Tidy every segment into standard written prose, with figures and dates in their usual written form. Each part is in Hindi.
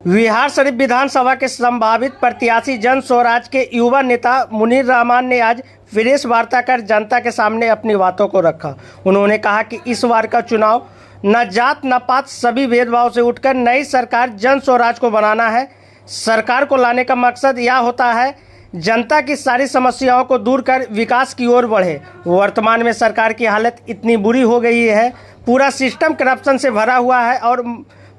बिहारशरीफ विधानसभा के संभावित प्रत्याशी जन स्वराज के युवा नेता मुनीर रहमान ने आज प्रेस वार्ता कर जनता के सामने अपनी बातों को रखा। उन्होंने कहा कि इस बार का चुनाव न जात न पात सभी भेदभाव से उठकर नई सरकार जन स्वराज को बनाना है। सरकार को लाने का मकसद यह होता है जनता की सारी समस्याओं को दूर कर विकास की ओर बढ़े। वर्तमान में सरकार की हालत इतनी बुरी हो गई है, पूरा सिस्टम करप्शन से भरा हुआ है और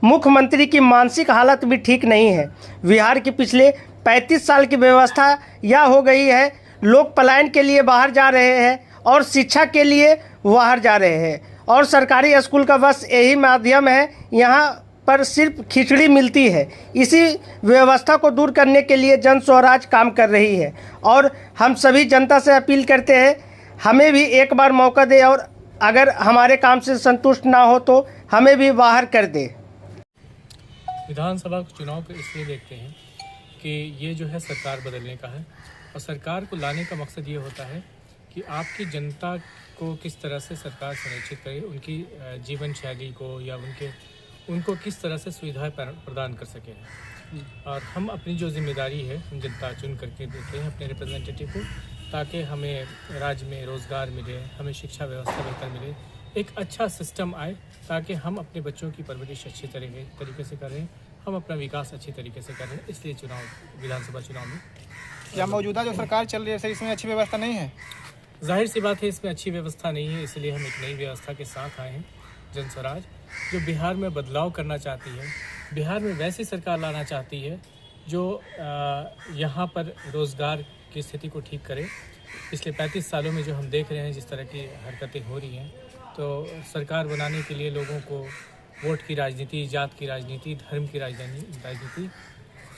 मुख्यमंत्री की मानसिक हालत भी ठीक नहीं है। बिहार की पिछले 35 साल की व्यवस्था यह हो गई है, लोग पलायन के लिए बाहर जा रहे हैं और शिक्षा के लिए बाहर जा रहे हैं और सरकारी स्कूल का बस यही माध्यम है, यहाँ पर सिर्फ खिचड़ी मिलती है। इसी व्यवस्था को दूर करने के लिए जन स्वराज काम कर रही है और हम सभी जनता से अपील करते हैं हमें भी एक बार मौका दे और अगर हमारे काम से संतुष्ट ना हो तो हमें भी बाहर कर दे। विधानसभा चुनाव को इसलिए देखते हैं कि ये जो है सरकार बदलने का है और सरकार को लाने का मकसद ये होता है कि आपकी जनता को किस तरह से सरकार सुनिश्चित करे, उनकी जीवन शैली को या उनको किस तरह से सुविधाएं प्रदान कर सके। और हम अपनी जो जिम्मेदारी है हम जनता चुन करके देते हैं अपने रिप्रेजेंटेटिव को, ताकि हमें राज्य में रोज़गार मिले, हमें शिक्षा व्यवस्था बेहतर मिले, एक अच्छा सिस्टम आए ताकि हम अपने बच्चों की परवरिश अच्छी तरीके से करें, हम अपना विकास अच्छी तरीके से करें। इसलिए विधानसभा चुनाव में क्या मौजूदा जो सरकार चल रही है सर इसमें अच्छी व्यवस्था नहीं है? जाहिर सी बात है इसमें अच्छी व्यवस्था नहीं है, इसलिए हम एक नई व्यवस्था के साथ आए हैं जन स्वराज, जो बिहार में बदलाव करना चाहती है, बिहार में वैसी सरकार लाना चाहती है जो यहाँ पर रोज़गार की स्थिति को ठीक करे। पिछले 35 सालों में जो हम देख रहे हैं जिस तरह की हरकतें हो रही हैं, तो सरकार बनाने के लिए लोगों को वोट की राजनीति, जात की राजनीति, धर्म की राजनीति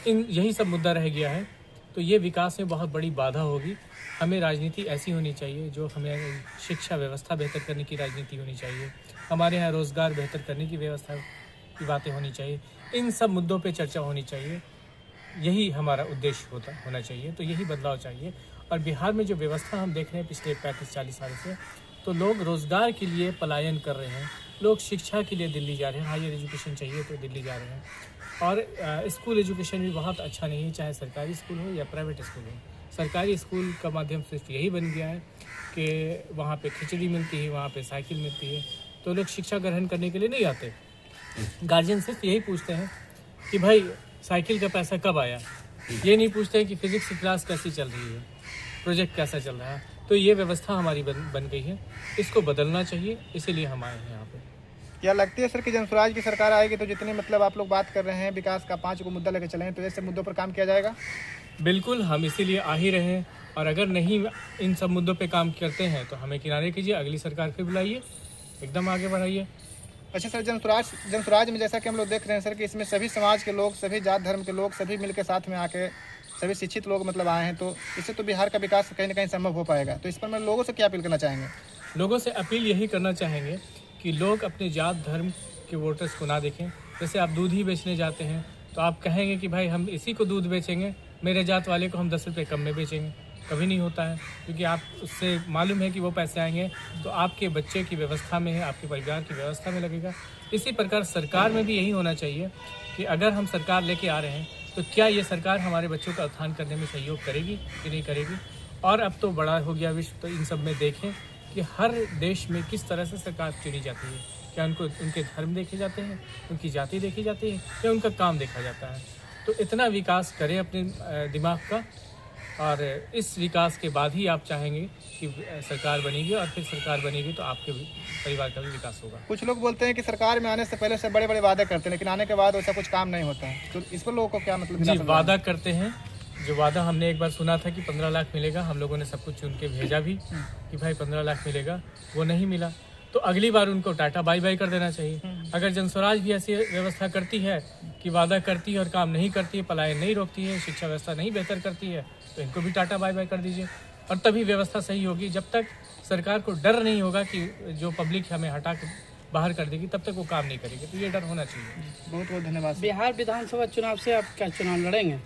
यही सब मुद्दा रह गया है। तो ये विकास में बहुत बड़ी बाधा होगी। हमें राजनीति ऐसी होनी चाहिए जो हमें शिक्षा व्यवस्था बेहतर करने की राजनीति होनी चाहिए, हमारे यहाँ रोज़गार बेहतर करने की व्यवस्था की बातें होनी चाहिए, इन सब मुद्दों पे चर्चा होनी चाहिए। यही हमारा उद्देश्य होना चाहिए। तो यही बदलाव चाहिए। और बिहार में जो व्यवस्था हम देख रहे हैं पिछले 35-40 साल से, तो लोग रोज़गार के लिए पलायन कर रहे हैं, लोग शिक्षा के लिए दिल्ली जा रहे हैं, हायर एजुकेशन चाहिए तो दिल्ली जा रहे हैं। और स्कूल एजुकेशन भी बहुत अच्छा नहीं है, चाहे सरकारी स्कूल हो या प्राइवेट स्कूल हो। सरकारी स्कूल का माध्यम सिर्फ यही बन गया है कि वहाँ पे खिचड़ी मिलती है, वहाँ पे साइकिल मिलती है, तो लोग शिक्षा ग्रहण करने के लिए नहीं आते। गार्जियन सिर्फ यही पूछते हैं कि भाई साइकिल का पैसा कब आया, ये नहीं पूछते हैं कि फिजिक्स की क्लास कैसी चल रही है, प्रोजेक्ट कैसा चल रहा है। तो ये व्यवस्था हमारी बन गई है, इसको बदलना चाहिए, इसीलिए हम आए हैं यहाँ पे। क्या लगती है सर कि जन स्वराज की सरकार आएगी तो जितने आप लोग बात कर रहे हैं विकास का 5 को मुद्दा लेकर चले हैं, तो ऐसे मुद्दों पर काम किया जाएगा? बिल्कुल, हम इसीलिए आ ही रहे हैं। और अगर नहीं इन सब मुद्दों पे काम करते हैं तो हमें किनारे कीजिए, अगली सरकार फिर बुलाइए, एकदम आगे बढ़ाइए। अच्छा सर, जन स्वराज में जैसा कि हम लोग देख रहे हैं सर कि इसमें सभी समाज के लोग, सभी जात धर्म के लोग सभी मिलकर साथ में आके सभी शिक्षित लोग आए हैं, तो इससे तो बिहार का विकास कहीं ना कहीं संभव हो पाएगा। तो इस पर मैं लोगों से क्या अपील करना चाहेंगे? लोगों से अपील यही करना चाहेंगे कि लोग अपने जात धर्म के वोटर्स को ना देखें। जैसे आप दूध ही बेचने जाते हैं तो आप कहेंगे कि भाई हम इसी को दूध बेचेंगे, मेरे जात वाले को हम 10 रुपये कम में बेचेंगे। कभी नहीं होता है, क्योंकि आप उससे मालूम है कि वो पैसे आएंगे तो आपके बच्चे की व्यवस्था में है, आपके परिवार की व्यवस्था में लगेगा। इसी प्रकार सरकार में भी यही होना चाहिए कि अगर हम सरकार लेके आ रहे हैं तो क्या ये सरकार हमारे बच्चों का उत्थान करने में सहयोग करेगी कि नहीं करेगी। और अब तो बड़ा हो गया विश्व, तो इन सब में देखें कि हर देश में किस तरह से सरकार चुनी जाती है। क्या उनको उनके धर्म देखे जाते हैं, उनकी जाति देखी जाती है, या उनका काम देखा जाता है। तो इतना विकास करें अपने दिमाग का, और इस विकास के बाद ही आप चाहेंगे कि सरकार बनेगी, और फिर सरकार बनेगी तो आपके परिवार का भी विकास होगा। कुछ लोग बोलते हैं कि सरकार में आने से पहले से बड़े बड़े वादे करते हैं, लेकिन आने के बाद वैसा कुछ काम नहीं होता है, तो इस पर लोगों को क्या मतलब? जी, वादा करते हैं। जो वादा हमने एक बार सुना था कि 15 लाख मिलेगा, हम लोगों ने सब कुछ चुन के भेजा भी कि भाई 15 लाख मिलेगा, वो नहीं मिला। तो अगली बार उनको टाटा बाय बाय कर देना चाहिए। अगर जन स्वराज भी ऐसी व्यवस्था करती है कि वादा करती है और काम नहीं करती है, पलायन नहीं रोकती है, शिक्षा व्यवस्था नहीं बेहतर करती है, तो इनको भी टाटा बाय बाय कर दीजिए। और तभी व्यवस्था सही होगी। जब तक सरकार को डर नहीं होगा कि जो पब्लिक हमें हटा के बाहर कर देगी, तब तक वो काम नहीं करेगी। तो ये डर होना चाहिए। बहुत बहुत धन्यवाद। बिहार विधानसभा चुनाव से आप क्या चुनाव लड़ेंगे?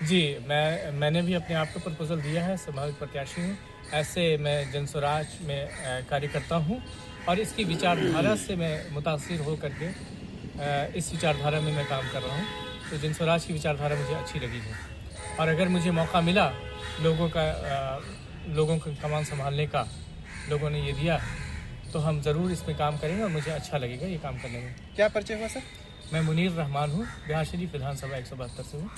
जी, मैंने भी अपने आप को प्रपोजल दिया है, संभावित प्रत्याशी हूँ। ऐसे मैं जन स्वराज में कार्य करता हूँ और इसकी विचारधारा से मैं मुतासिर हो करके इस विचारधारा में मैं काम कर रहा हूँ। तो जन स्वराज की विचारधारा मुझे अच्छी लगी है। और अगर मुझे मौका मिला लोगों का कमान संभालने का, लोगों ने ये दिया, तो हम ज़रूर इसमें काम करेंगे और मुझे अच्छा लगेगा ये काम करने में। क्या परिचय हुआ सर? मैं मुनीर रहमान हूँ, बिहार शरीफ विधानसभा 172 से हूँ।